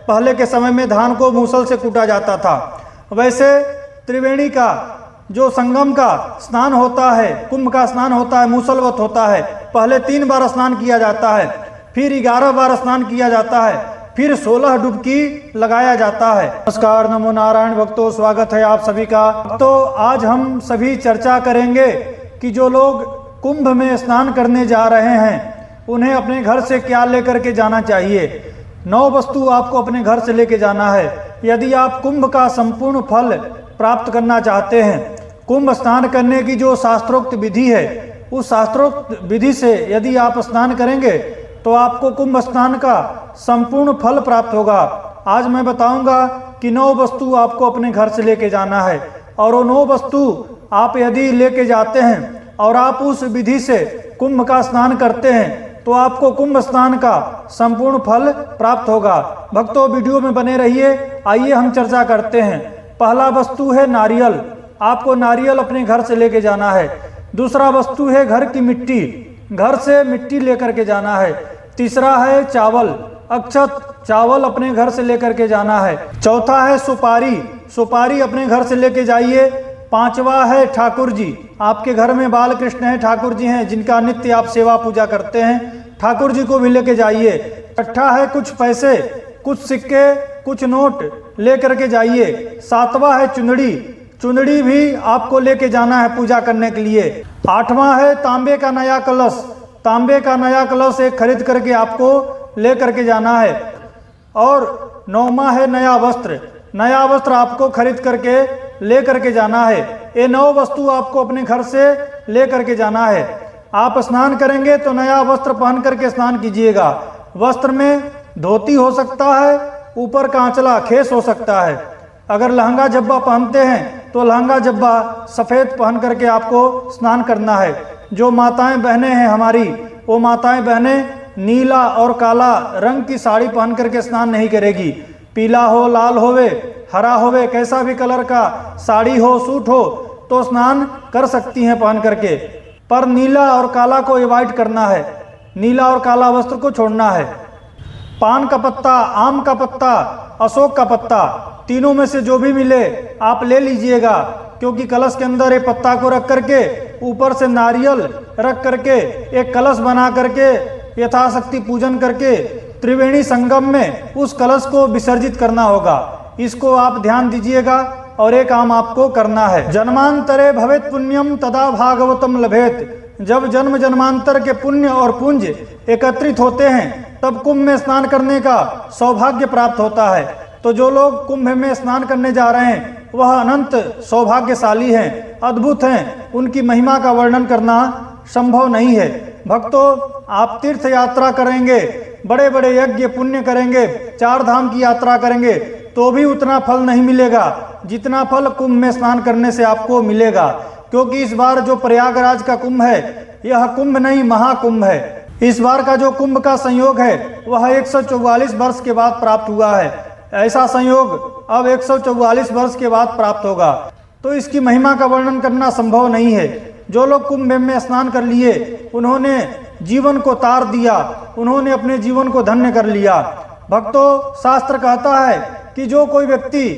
पहले के समय में धान को मूसल से कूटा जाता था। वैसे त्रिवेणी का जो संगम का स्नान होता है, कुंभ का स्नान होता है, मूसलवत होता है। पहले 3 बार स्नान किया जाता है, फिर 11 बार स्नान किया जाता है, फिर 16 डुबकी लगाया जाता है। नमस्कार, नमो नारायण भक्तों, स्वागत है आप सभी का। तो आज हम सभी चर्चा करेंगे कि जो लोग कुंभ में स्नान करने जा रहे हैं उन्हें अपने घर से क्या लेकर के जाना चाहिए। 9 वस्तु आपको अपने घर से लेके जाना है यदि आप कुंभ का संपूर्ण फल प्राप्त करना चाहते हैं। कुंभ स्नान करने की जो शास्त्रोक्त विधि है, उस शास्त्रोक्त विधि से यदि आप स्नान करेंगे तो आपको कुंभ स्नान का संपूर्ण फल प्राप्त होगा। आज मैं बताऊंगा कि 9 वस्तु आपको अपने घर से लेके जाना है, और वो 9 वस्तु आप यदि लेके जाते हैं और आप उस विधि से कुंभ का स्नान करते हैं तो आपको कुंभ स्नान का संपूर्ण फल प्राप्त होगा। भक्तों, वीडियो में बने रहिए। आइए हम चर्चा करते हैं। पहला वस्तु है नारियल। आपको नारियल अपने घर से लेके जाना है। दूसरा वस्तु है घर की मिट्टी, घर से मिट्टी लेकर के जाना है। तीसरा है चावल, अक्षत चावल अपने घर से लेकर के जाना है। चौथा है सुपारी, सुपारी अपने घर से लेके जाइए। 5वां है ठाकुर जी। आपके घर में बाल कृष्ण हैं, ठाकुर जी हैं जिनका नित्य आप सेवा पूजा करते हैं, ठाकुर जी को भी लेके जाइए। 6ठा है कुछ पैसे, कुछ सिक्के, कुछ नोट लेकर के जाइए। 7वां है चुंदड़ी, चुंदड़ी भी आपको लेके जाना है पूजा करने के लिए। 8वां है तांबे का नया कलश, तांबे का नया कलश एक खरीद करके आपको लेकर के जाना है। और 9वां है नया वस्त्र, नया वस्त्र आपको खरीद करके ले करके जाना है। ये 9 वस्तु आपको अपने घर से ले करके जाना है। आप स्नान करेंगे तो नया वस्त्र पहन करके स्नान कीजिएगा। वस्त्र में धोती हो सकता है, ऊपर का आंचला खेस हो सकता है। अगर लहंगा जब्बा पहनते हैं तो लहंगा जब्बा सफ़ेद पहन करके आपको स्नान करना है। जो माताएं बहनें हैं हमारी, वो माताएं बहनें नीला और काला रंग की साड़ी पहन करके स्नान नहीं करेगी। पीला हो, लाल होवे, हरा होवे, कैसा भी कलर का साड़ी हो, सूट हो तो स्नान कर सकती हैं पहन करके, पर नीला और काला को अवॉइड करना है। नीला और काला वस्त्र को छोड़ना है। पान का पत्ता, आम का पत्ता, अशोक का पत्ता, तीनों में से जो भी मिले आप ले लीजिएगा, क्योंकि कलश के अंदर एक पत्ता को रख करके ऊपर से नारियल रख करके एक कलश बना करके यथाशक्ति पूजन करके त्रिवेणी संगम में उस कलश को विसर्जित करना होगा। इसको आप ध्यान दीजिएगा और एक काम आपको करना है। जन्मांतरे भवेत पुण्यम तदा भागवतम लभेत। जब जन्म जन्मांतर के पुण्य और पुंज एकत्रित होते हैं तब कुंभ में स्नान करने का सौभाग्य प्राप्त होता है। तो जो लोग कुंभ में स्नान करने जा रहे हैं वह अनंत सौभाग्यशाली हैं, अद्भुत हैं। उनकी महिमा का वर्णन करना संभव नहीं है। भक्तों, आप तीर्थ यात्रा करेंगे, बड़े बड़े यज्ञ पुण्य करेंगे, 4 धाम की यात्रा करेंगे तो भी उतना फल नहीं मिलेगा जितना फल कुंभ में स्नान करने से आपको मिलेगा। क्योंकि इस बार जो प्रयागराज का कुंभ है, यह कुंभ नहीं महाकुंभ है। इस बार का जो कुंभ का संयोग है वह 144 वर्ष के बाद प्राप्त हुआ है। ऐसा संयोग अब 144 वर्ष के बाद प्राप्त होगा। तो इसकी महिमा का वर्णन करना संभव नहीं है। जो लोग कुंभ में स्नान कर लिए उन्होंने जीवन को तार दिया, उन्होंने अपने जीवन को धन्य कर लिया। भक्तों, शास्त्र कहता है कि जो कोई व्यक्ति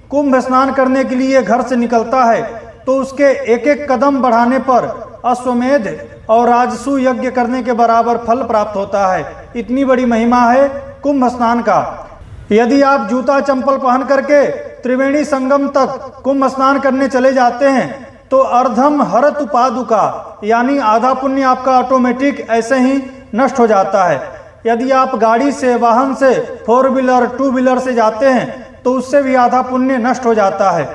कुंभ स्नान करने के लिए घर से निकलता है तो उसके एक एक कदम बढ़ाने पर अश्वमेध और राजसू यज्ञ करने के बराबर फल प्राप्त होता है। इतनी बड़ी महिमा है कुंभ स्नान का। यदि आप जूता चंपल पहन करके त्रिवेणी संगम तक कुंभ स्नान करने चले जाते हैं तो अर्धम हरत उपादुका, यानी आधा पुण्य आपका ऑटोमेटिक ऐसे ही नष्ट हो जाता है। यदि आप गाड़ी से, वाहन से, 4 व्हीलर 2 व्हीलर से जाते हैं तो उससे भी आधा पुण्य नष्ट हो जाता है।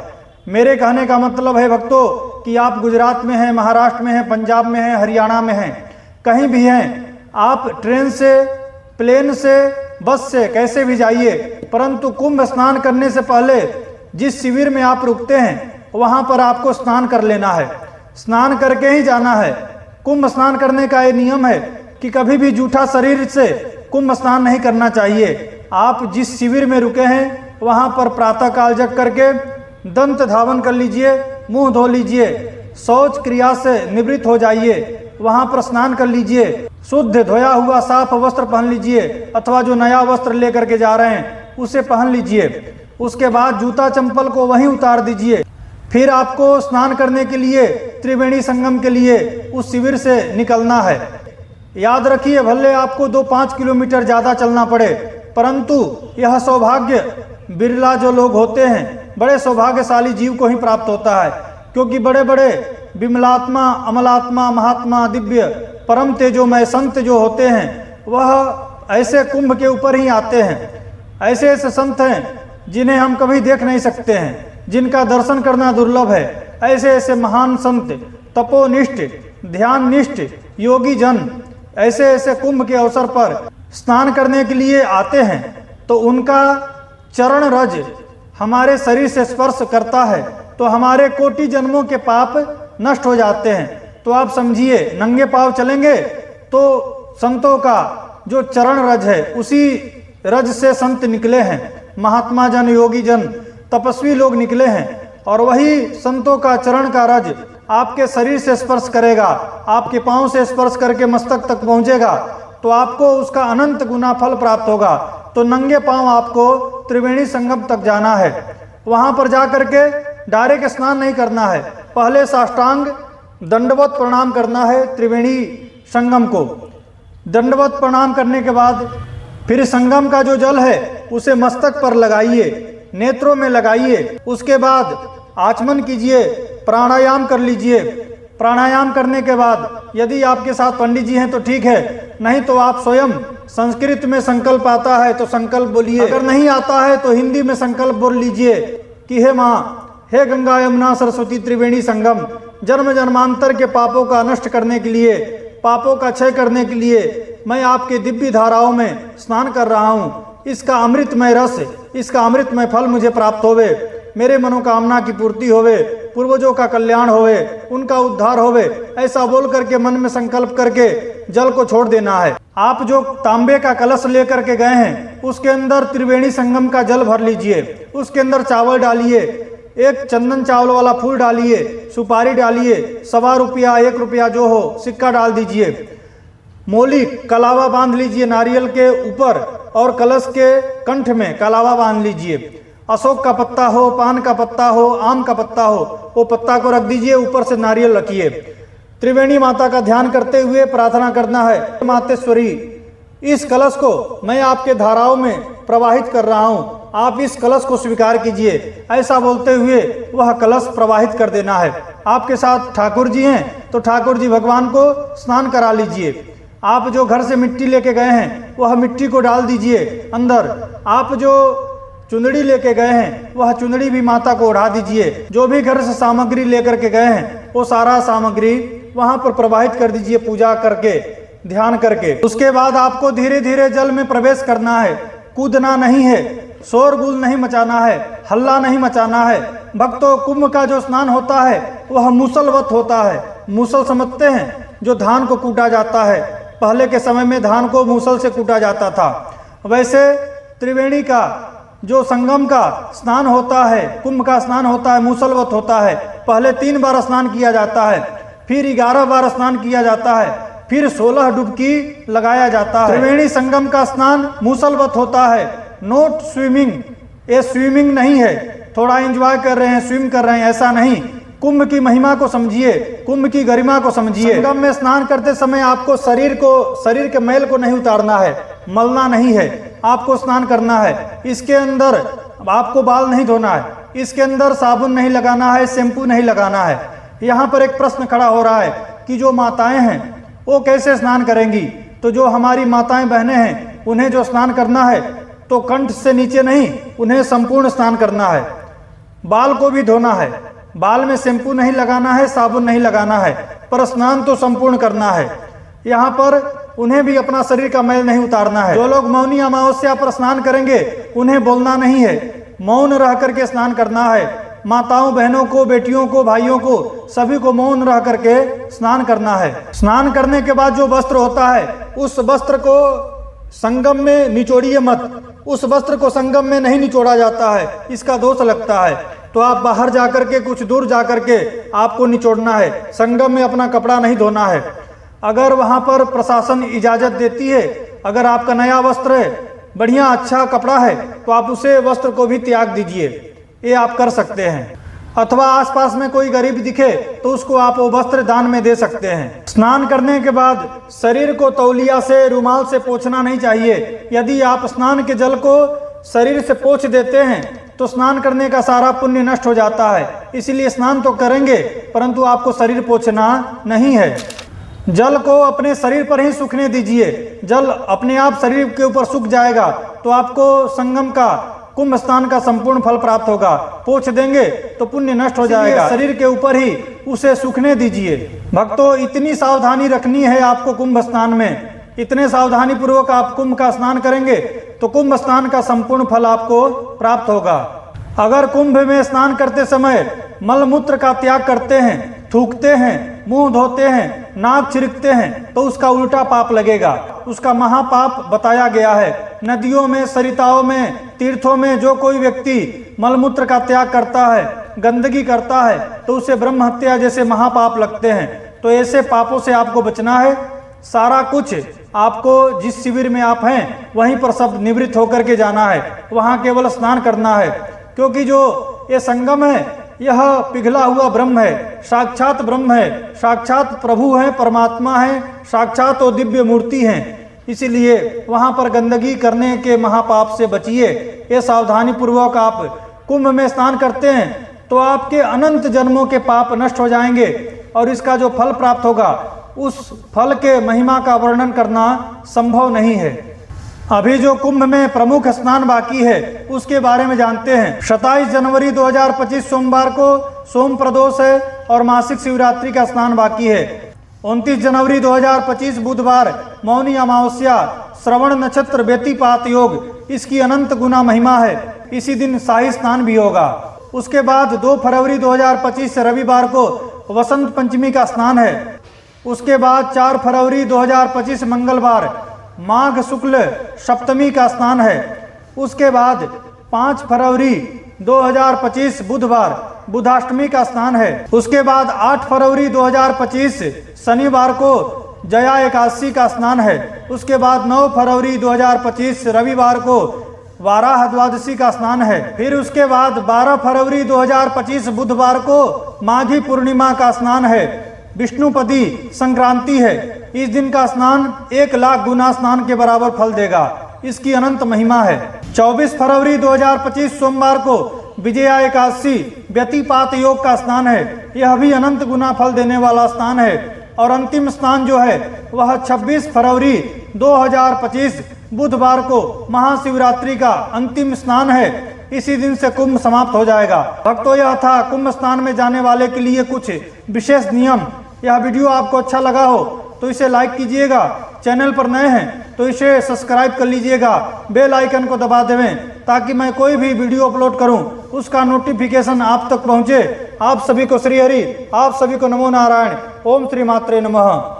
मेरे कहने का मतलब है भक्तों कि आप गुजरात में हैं, महाराष्ट्र में हैं, पंजाब में हैं, हरियाणा में हैं, कहीं भी हैं, आप ट्रेन से, प्लेन से, बस से, कैसे भी जाइए, परंतु कुंभ स्नान करने से पहले जिस शिविर में आप रुकते हैं वहाँ पर आपको स्नान कर लेना है। स्नान करके ही जाना है। कुंभ स्नान करने का ये नियम है कि कभी भी जूठा शरीर से कुंभ स्नान नहीं करना चाहिए। आप जिस शिविर में रुके हैं वहाँ पर प्रातः काल जग करके दंत धावन कर लीजिए, मुंह धो लीजिए, शौच क्रिया से निवृत्त हो जाइए, वहाँ पर स्नान कर लीजिए, शुद्ध धोया हुआ साफ वस्त्र पहन लीजिए, अथवा जो नया वस्त्र लेकर के जा रहे हैं उसे पहन लीजिए। उसके बाद जूता चंपल को वहीं उतार दीजिए। फिर आपको स्नान करने के लिए त्रिवेणी संगम के लिए उस शिविर से निकलना है। याद रखिए, भले आपको 2-5 किलोमीटर ज़्यादा चलना पड़े, परंतु यह सौभाग्य बिरला जो लोग होते हैं, बड़े सौभाग्यशाली जीव को ही प्राप्त होता है, क्योंकि बड़े बड़े विमलात्मा, अमलात्मा, महात्मा, दिव्य परम तेजोमय संत जो होते हैं, वह ऐसे कुंभ के ऊपर ही आते हैं। ऐसे ऐसे संत हैं जिन्हें हम कभी देख नहीं सकते हैं, जिनका दर्शन करना दुर्लभ है। ऐसे ऐसे महान संत, तपोनिष्ठ, ध्याननिष्ठ योगी जन ऐसे ऐसे कुंभ के अवसर पर स्नान करने के लिए आते हैं, तो उनका चरण रज हमारे शरीर से स्पर्श करता है तो हमारे कोटि जन्मों के पाप नष्ट हो जाते हैं। तो आप समझिए, नंगे पांव चलेंगे तो संतों का जो चरण रज है, उसी रज से संत निकले हैं, महात्मा जन, योगी जन, तपस्वी लोग निकले हैं, और वही संतों का चरण का रज आपके शरीर से स्पर्श करेगा, आपके पांव से स्पर्श करके मस्तक तक पहुंचेगा, तो आपको उसका अनंत गुना फल प्राप्त होगा। तो नंगे पांव आपको त्रिवेणी संगम तक जाना है। वहां पर जाकर के डायरेक्ट स्नान नहीं करना है, पहले साष्टांग दंडवत प्रणाम करना है त्रिवेणी संगम को। दंडवत प्रणाम करने के बाद फिर संगम का जो जल है उसे मस्तक पर लगाइए, नेत्रों में लगाइए। उसके बाद आचमन कीजिए, प्राणायाम कर लीजिए। प्राणायाम करने के बाद यदि आपके साथ पंडित जी हैं तो ठीक है, नहीं तो आप स्वयं, संस्कृत में संकल्प आता है तो संकल्प बोलिए, अगर नहीं आता है तो हिंदी में संकल्प बोल लीजिए कि हे माँ, हे गंगा यमुना सरस्वती त्रिवेणी संगम, जन्म जन्मांतर के पापों का नष्ट करने के लिए, पापों का क्षय करने के लिए मैं आपके दिव्य धाराओं में स्नान कर रहा हूँ। इसका अमृतमय रस, इसका अमृतमय फल मुझे प्राप्त होवे, मेरे मनोकामना की पूर्ति होवे, पूर्वजों का कल्याण होवे, उनका उद्धार होवे, ऐसा बोल करके मन में संकल्प करके जल को छोड़ देना है। आप जो तांबे का कलश लेकर के गए हैं उसके अंदर त्रिवेणी संगम का जल भर लीजिए। उसके अंदर चावल डालिए, एक चंदन चावल वाला फूल डालिए, सुपारी डालिए, 1.25 रुपया 1 रुपया जो हो सिक्का डाल दीजिए। मोली कलावा बांध लीजिए नारियल के ऊपर, और कलश के कंठ में कलावा बांध लीजिए। अशोक का पत्ता हो, पान का पत्ता हो, आम का पत्ता हो, वो पत्ता को रख दीजिए, ऊपर से नारियल रखिए। त्रिवेणी माता का ध्यान करते हुए प्रार्थना करना है, मातेश्वरी, इस कलश को मैं आपके धाराओं में प्रवाहित कर रहा हूँ, आप इस कलश को स्वीकार कीजिए। ऐसा बोलते हुए वह कलश प्रवाहित कर देना है। आपके साथ ठाकुर जी हैं तो ठाकुर जी भगवान को स्नान करा लीजिए। आप जो घर से मिट्टी लेके गए हैं वह मिट्टी को डाल दीजिए अंदर। आप जो चुंदड़ी लेके गए हैं वह चुंदड़ी भी माता को उड़ा दीजिए। जो भी घर से सामग्री लेकर के गए हैं वो सारा सामग्री वहां पर प्रवाहित कर दीजिए, पूजा करके, ध्यान करके। उसके बाद आपको धीरे धीरे जल में प्रवेश करना है, कूदना नहीं है, शोरगुल नहीं मचाना है, हल्ला नहीं मचाना है। भक्तों, कुंभ का जो स्नान होता है वह मूसलवत होता है। मूसल समझते हैं, जो धान को कूटा जाता है, पहले के समय में धान को मूसल से कूटा जाता था। वैसे त्रिवेणी का जो संगम का स्नान होता है, कुंभ का स्नान होता है, मूसलवत होता है। पहले 3 बार स्नान किया जाता है, फिर 11 बार स्नान किया जाता है, फिर 16 डुबकी लगाया जाता है। त्रिवेणी संगम का स्नान मूसलवत होता है, नोट स्विमिंग। ये स्विमिंग नहीं है, थोड़ा एंजॉय कर रहे हैं, स्विम कर रहे हैं, ऐसा नहीं। कुंभ की महिमा को समझिए, कुंभ की गरिमा को समझिए। संगम में स्नान करते समय आपको शरीर के मैल को नहीं उतारना है, मलना नहीं है, आपको स्नान करना है। इसके अंदर आपको बाल नहीं धोना है, इसके अंदर साबुन नहीं लगाना है, शैम्पू नहीं लगाना है। यहाँ पर एक प्रश्न खड़ा हो रहा है कि जो माताएं हैं वो कैसे स्नान करेंगी? तो जो हमारी माताएं बहनें हैं उन्हें जो स्नान करना है तो कंठ से नीचे नहीं, उन्हें संपूर्ण स्नान करना है। बाल को भी धोना है, बाल में शैम्पू नहीं लगाना है, साबुन नहीं लगाना है, पर स्नान तो संपूर्ण करना है। यहाँ पर उन्हें भी अपना शरीर का मैल नहीं उतारना है। जो लोग मौनी अमावस्या पर स्नान करेंगे उन्हें बोलना नहीं है, मौन रह करके स्नान करना है। माताओं, बहनों को, बेटियों को, भाइयों को, सभी को मौन रह करके स्नान करना है। स्नान करने के बाद जो वस्त्र होता है उस वस्त्र को संगम में निचोड़िए मत। उस वस्त्र को संगम में नहीं निचोड़ा जाता है, इसका दोष लगता है। तो आप बाहर जाकर के, कुछ दूर जाकर के आपको निचोड़ना है। संगम में अपना कपड़ा नहीं धोना है। अगर वहां पर प्रशासन इजाजत देती है, अगर आपका नया वस्त्र है बढ़िया अच्छा कपड़ा है तो आप उसे वस्त्र को भी त्याग दीजिए, ये आप कर सकते हैं। अथवा आसपास में कोई गरीब दिखे तो उसको आप वो वस्त्र दान में दे सकते हैं। स्नान करने के बाद शरीर को तौलिया से रुमाल से पोंछना नहीं चाहिए। यदि आप स्नान के जल को शरीर से पोंछ देते हैं तो स्नान करने का सारा पुण्य नष्ट हो जाता है। इसीलिए स्नान तो करेंगे परंतु आपको शरीर पोंछना नहीं है। जल को अपने शरीर पर ही सूखने दीजिए। जल अपने आप शरीर के ऊपर सूख जाएगा तो आपको संगम का कुंभ स्नान का संपूर्ण फल प्राप्त होगा। पोंछ देंगे तो पुण्य नष्ट हो जाएगा। शरीर के ऊपर ही उसे सूखने दीजिए। भक्तों, इतनी सावधानी रखनी है आपको कुंभ स्नान में। इतने सावधानी पूर्वक आप कुंभ का स्नान करेंगे तो कुंभ स्नान का संपूर्ण फल आपको प्राप्त होगा। अगर कुंभ में स्नान करते समय मलमूत्र का त्याग करते हैं, थूकते हैं, मुंह धोते हैं, नाक छिड़कते हैं तो उसका उल्टा पाप लगेगा। उसका महापाप बताया गया है। नदियों में, सरिताओं में, तीर्थों में जो कोई व्यक्ति मलमूत्र का त्याग करता है, गंदगी करता है तो उसे ब्रह्म हत्या जैसे महापाप लगते हैं। तो ऐसे पापों से आपको बचना है। सारा कुछ आपको जिस शिविर में आप हैं वहीं पर सब निवृत्त होकर के जाना है। वहाँ केवल स्नान करना है, क्योंकि जो ये संगम है यह पिघला हुआ ब्रह्म है, साक्षात ब्रह्म है, साक्षात प्रभु है, परमात्मा है, साक्षात वो दिव्य मूर्ति हैं। इसीलिए वहाँ पर गंदगी करने के महापाप से बचिए। ये सावधानी पूर्वक आप कुंभ में स्नान करते हैं तो आपके अनंत जन्मों के पाप नष्ट हो जाएंगे और इसका जो फल प्राप्त होगा उस फल के महिमा का वर्णन करना संभव नहीं है। अभी जो कुंभ में प्रमुख स्नान बाकी है उसके बारे में जानते हैं। 27 जनवरी 2025 सोमवार को सोम प्रदोष है और मासिक शिवरात्रि का स्नान बाकी है। 29 जनवरी 2025 बुधवार मौनी अमावस्या, श्रवण नक्षत्र, व्यतिपात योग, इसकी अनंत गुना महिमा है। इसी दिन शाही स्नान भी होगा। उसके बाद 2 फरवरी 2025 रविवार को वसंत पंचमी का स्नान है। उसके बाद 4 फरवरी 2025 मंगलवार माघ शुक्ल सप्तमी का स्नान है। उसके बाद 5 फरवरी 2025 बुधवार बुधाष्टमी का स्नान है। उसके बाद 8 फरवरी 2025 शनिवार को जया एकादशी का स्नान है। उसके बाद 9 फरवरी 2025 रविवार को वाराह द्वादशी का स्नान है। फिर उसके बाद 12 फरवरी 2025 बुधवार को माघी पूर्णिमा का स्नान है। विष्णुपदी संक्रांति है। इस दिन का स्नान 1 लाख गुना स्नान के बराबर फल देगा। इसकी अनंत महिमा है। 24 फरवरी 2025 सोमवार को विजया एकादशी व्यतिपात योग का स्नान है। यह भी अनंत गुना फल देने वाला स्नान है। और अंतिम स्नान जो है वह 26 फरवरी 2025 बुधवार को महाशिवरात्रि का अंतिम स्नान है। इसी दिन से कुंभ समाप्त हो जाएगा। भक्तों, यह था कुंभ स्नान में जाने वाले के लिए कुछ विशेष नियम। यह वीडियो आपको अच्छा लगा हो तो इसे लाइक कीजिएगा। चैनल पर नए हैं तो इसे सब्सक्राइब कर लीजिएगा। बेल आइकन को दबा देवें ताकि मैं कोई भी वीडियो अपलोड करूं उसका नोटिफिकेशन आप तक पहुंचे। आप सभी को श्री हरि, आप सभी को नमो नारायण। ओम श्री मात्रे नमः।